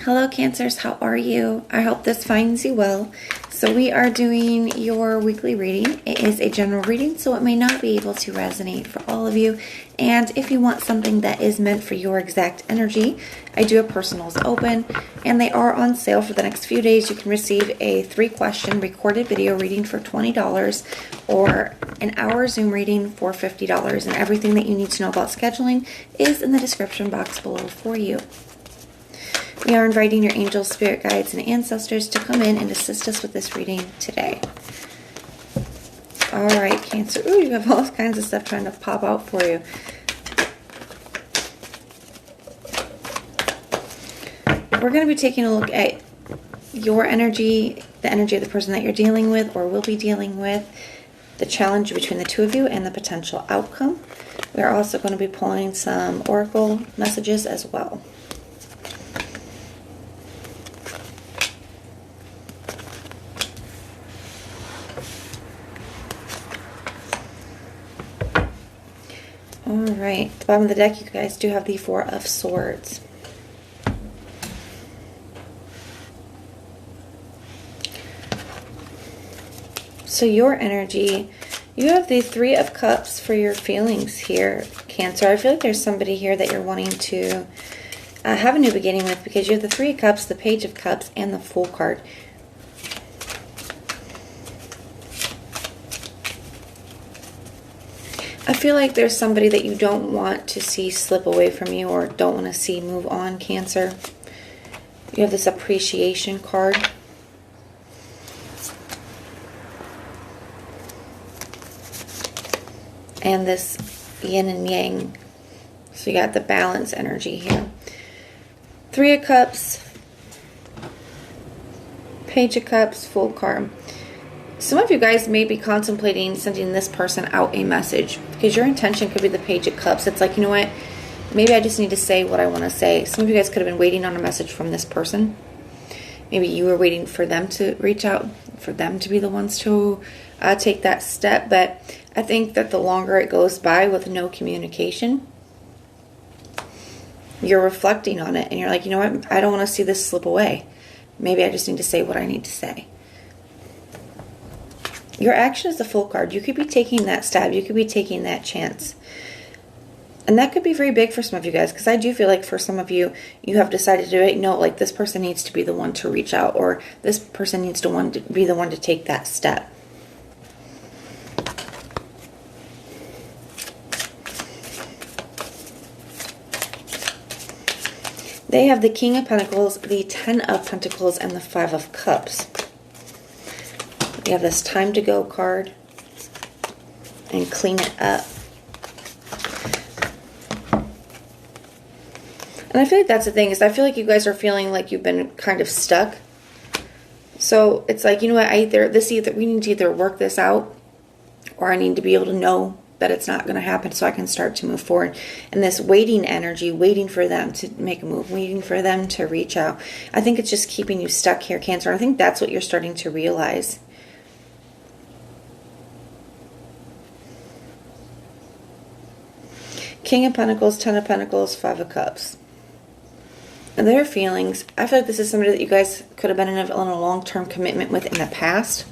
Hello Cancers, how are you? I hope this finds you well. So we are doing your weekly reading. It is a general reading, so it may not be able to resonate for all of you. And if you want something that is meant for your exact energy, I do have personals open, and they are on sale for the next few days. You can receive a 3-question recorded video reading for $20 or an hour Zoom reading for $50. And everything that you need to know about scheduling is in the description box below for you. We are inviting your angels, spirit guides, and ancestors to come in and assist us with this reading today. All right, Cancer. Ooh, you have all kinds of stuff trying to pop out for you. We're going to be taking a look at your energy, the energy of the person that you're dealing with or will be dealing with, the challenge between the two of you, and the potential outcome. We're also going to be pulling some oracle messages as well. Alright, at the bottom of the deck you guys do have the 4 of Swords. So your energy, you have the 3 of Cups for your feelings here, Cancer. I feel like there's somebody here that you're wanting to have a new beginning with, because you have the 3 of Cups, the Page of Cups, and the Fool card. I feel like there's somebody that you don't want to see slip away from you or don't want to see move on, Cancer. You have this appreciation card. And this yin and yang. So you got the balance energy here. 3 of Cups, Page of Cups, Fool card. Some of you guys may be contemplating sending this person out a message, because your intention could be the Page of Cups. It's like, you know what? Maybe I just need to say what I want to say. Some of you guys could have been waiting on a message from this person. Maybe you were waiting for them to reach out, for them to be the ones to take that step. But I think that the longer it goes by with no communication, you're reflecting on it and you're like, you know what? I don't want to see this slip away. Maybe I just need to say what I need to say. Your action is the Fool card. You could be taking that stab. You could be taking that chance. And that could be very big for some of you guys, because I do feel like for some of you, you have decided to do it. No, like this person needs to be the one to reach out, or this person needs to be the one to take that step. They have the King of Pentacles, the 10 of Pentacles, and the 5 of Cups. We have this time to go card and clean it up. And I feel like that's the thing, is I feel like you guys are feeling like you've been kind of stuck. So it's like, you know what, we need to either work this out, or I need to be able to know that it's not going to happen so I can start to move forward. And this waiting energy, waiting for them to make a move, waiting for them to reach out. I think it's just keeping you stuck here, Cancer. I think that's what you're starting to realize. King of Pentacles, 10 of Pentacles, 5 of Cups. And their feelings, I feel like this is somebody that you guys could have been in a long-term commitment with in the past,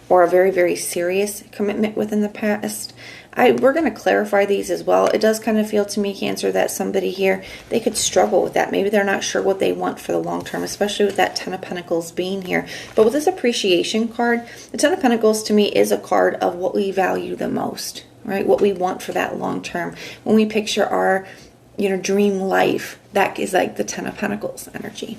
or a very, very serious commitment with in the past. We're going to clarify these as well. It does kind of feel to me, Cancer, that somebody here, they could struggle with that. Maybe they're not sure what they want for the long term, especially with that 10 of Pentacles being here. But with this appreciation card, the 10 of Pentacles to me is a card of what we value the most, right? What we want for that long term. When we picture our, dream life, that is like the 10 of Pentacles energy.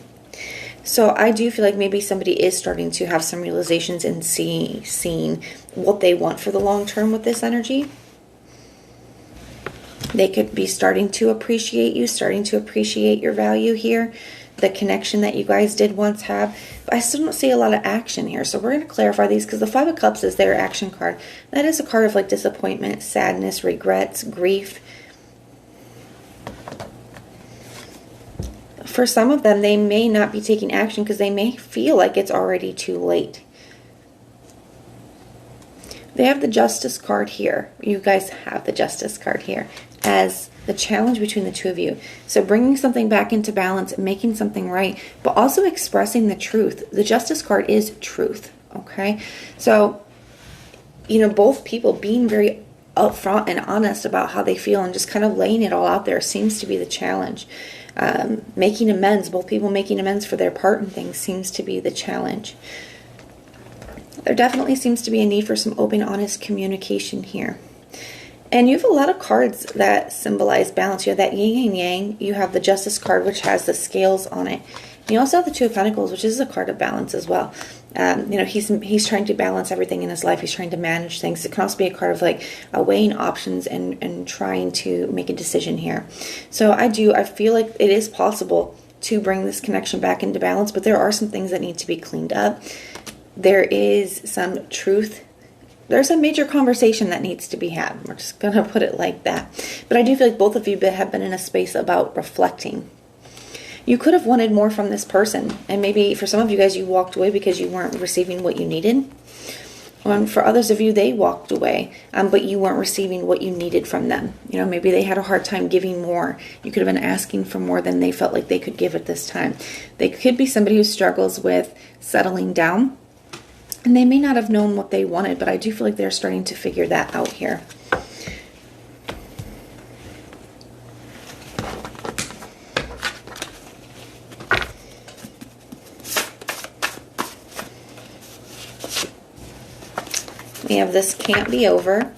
So I do feel like maybe somebody is starting to have some realizations and seeing what they want for the long term with this energy. They could be starting to appreciate you, starting to appreciate your value here, the connection that you guys did once have. But I still don't see a lot of action here. So we're going to clarify these, because the 5 of Cups is their action card. That is a card of like disappointment, sadness, regrets, grief. For some of them, they may not be taking action because they may feel like it's already too late. They have the Justice card here. You guys have the Justice card here. as the challenge between the two of you. So bringing something back into balance, making something right, but also expressing the truth. The Justice card is truth, okay? So, you know, both people being very upfront and honest about how they feel and just kind of laying it all out there seems to be the challenge. Making amends, both people making amends for their part in things seems to be the challenge. There definitely seems to be a need for some open, honest communication here. And you have a lot of cards that symbolize balance. You have that yin and yang. You have the Justice card, which has the scales on it. And you also have the Two of Pentacles, which is a card of balance as well. You know, he's trying to balance everything in his life. He's trying to manage things. It can also be a card of like weighing options and trying to make a decision here. So I feel like it is possible to bring this connection back into balance, but there are some things that need to be cleaned up. There is some truth. There's a major conversation that needs to be had. We're just going to put it like that. But I do feel like both of you have been in a space about reflecting. You could have wanted more from this person. And maybe for some of you guys, you walked away because you weren't receiving what you needed. And for others of you, they walked away, but you weren't receiving what you needed from them. You know, maybe they had a hard time giving more. You could have been asking for more than they felt like they could give at this time. They could be somebody who struggles with settling down. And they may not have known what they wanted, but I do feel like they're starting to figure that out here. We have this can't be over.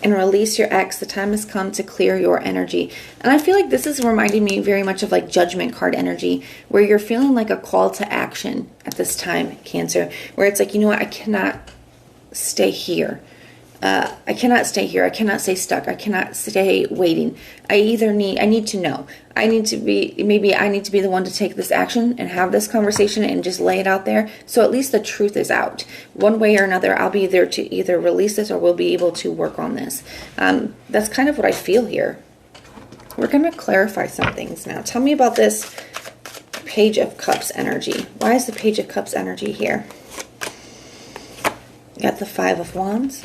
And release your ex. The time has come to clear your energy. And I feel like this is reminding me very much of like Judgment card energy, where you're feeling like a call to action at this time, Cancer, where it's like, you know what, I cannot stay here. I cannot stay here. I cannot stay stuck. I cannot stay waiting. I need to know. Maybe I need to be the one to take this action and have this conversation and just lay it out there. So at least the truth is out. One way or another, I'll be there to either release this or we'll be able to work on this. That's kind of what I feel here. We're going to clarify some things now. Tell me about this Page of Cups energy. Why is the Page of Cups energy here? You got the Five of Wands.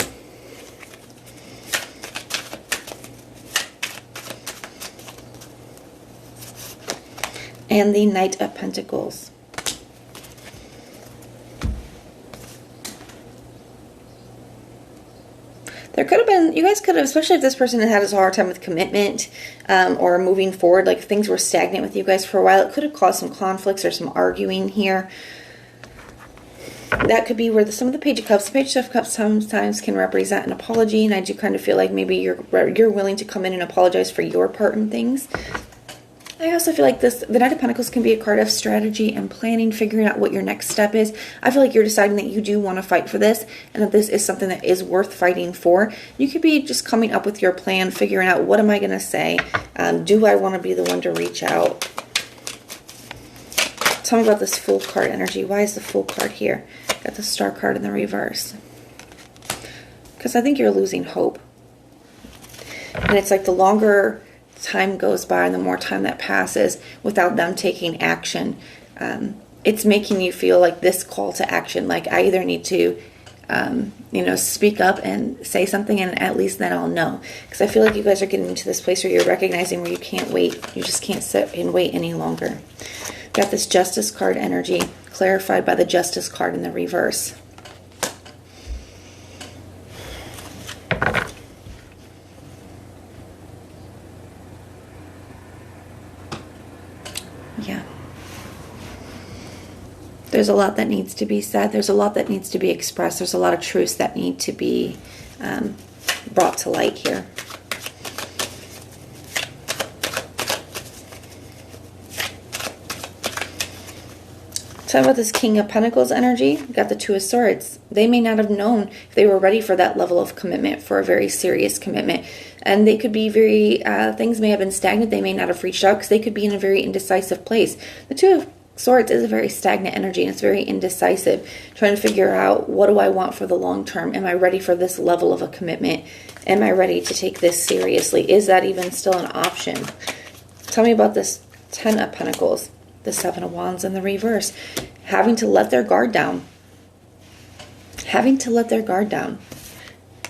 And the Knight of Pentacles. There could have been, you guys could have, especially if this person had a hard time with commitment or moving forward, like things were stagnant with you guys for a while, it could have caused some conflicts or some arguing here. That could be where some of the Page of Cups sometimes can represent an apology, and I do kind of feel like maybe you're willing to come in and apologize for your part in things. I also feel like the Knight of Pentacles can be a card of strategy and planning, figuring out what your next step is. I feel like you're deciding that you do want to fight for this and that this is something that is worth fighting for. You could be just coming up with your plan, figuring out what am I going to say? Do I want to be the one to reach out? Tell me about this Fool card energy. Why is the Fool card here? Got the Star card in the reverse. Because I think you're losing hope. And it's like the longer time goes by and the more time that passes without them taking action, it's making you feel like this call to action, like I either need to speak up and say something, and at least then I'll know. Because I feel like you guys are getting into this place where you're recognizing where you can't wait. You just can't sit and wait any longer. Got this Justice card energy clarified by the Justice card in the reverse. Yeah. There's a lot that needs to be said. There's a lot that needs to be expressed. There's a lot of truths that need to be brought to light here. Talk about this King of Pentacles energy. We got the Two of Swords. They may not have known if they were ready for that level of commitment, for a very serious commitment. And they could be things may have been stagnant. They may not have reached out because they could be in a very indecisive place. The Two of Swords is a very stagnant energy, and it's very indecisive. Trying to figure out, what do I want for the long term? Am I ready for this level of a commitment? Am I ready to take this seriously? Is that even still an option? Tell me about this Ten of Pentacles. The Seven of Wands in the reverse. having to let their guard down. Having to let their guard down.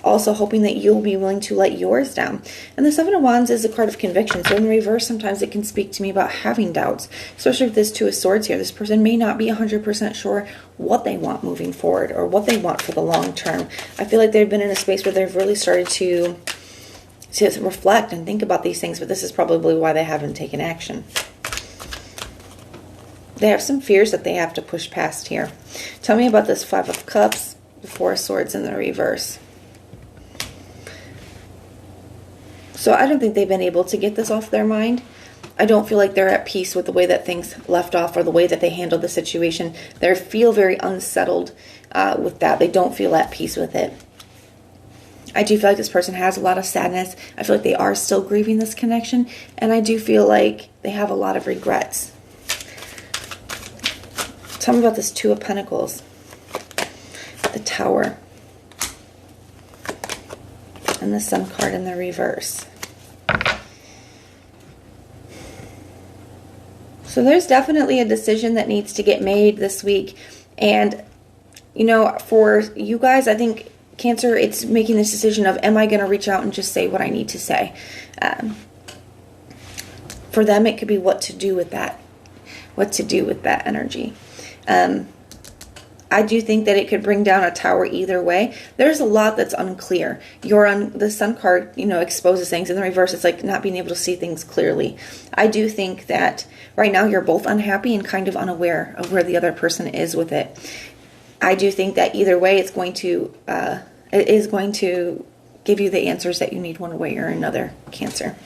Also hoping that you'll be willing to let yours down. And the Seven of Wands is a card of conviction. So in reverse, sometimes it can speak to me about having doubts. Especially with this Two of Swords here. This person may not be 100% sure what they want moving forward or what they want for the long term. I feel like they've been in a space where they've really started to reflect and think about these things. But this is probably why they haven't taken action. They have some fears that they have to push past here. Tell me about this Five of Cups, the Four of Swords in the reverse. So I don't think they've been able to get this off their mind. I don't feel like they're at peace with the way that things left off or the way that they handled the situation. They feel very unsettled with that. They don't feel at peace with it. I do feel like this person has a lot of sadness. I feel like they are still grieving this connection. And I do feel like they have a lot of regrets. Tell me about this Two of Pentacles. The Tower. And the Sun card in the reverse. So there's definitely a decision that needs to get made this week. And, you know, for you guys, I think Cancer, it's making this decision of, am I going to reach out and just say what I need to say? For them, it could be what to do with that. What to do with that energy. I do think that it could bring down a tower either way. There's a lot that's unclear. You're on the Sun card, you know, exposes things. In the reverse, it's like not being able to see things clearly. I do think that right now you're both unhappy and kind of unaware of where the other person is with it. I do think that either way, it is going to give you the answers that you need one way or another, Cancer.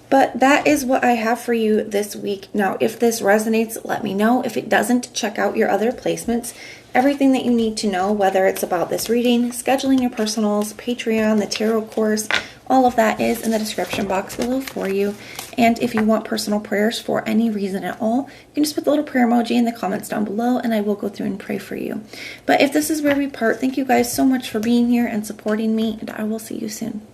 But that is what I have for you this week. Now, if this resonates, let me know. If it doesn't, check out your other placements. Everything that you need to know, whether it's about this reading, scheduling your personals, Patreon, the tarot course, all of that is in the description box below for you. And if you want personal prayers for any reason at all, you can just put the little prayer emoji in the comments down below and I will go through and pray for you. But if this is where we part, thank you guys so much for being here and supporting me, and I will see you soon.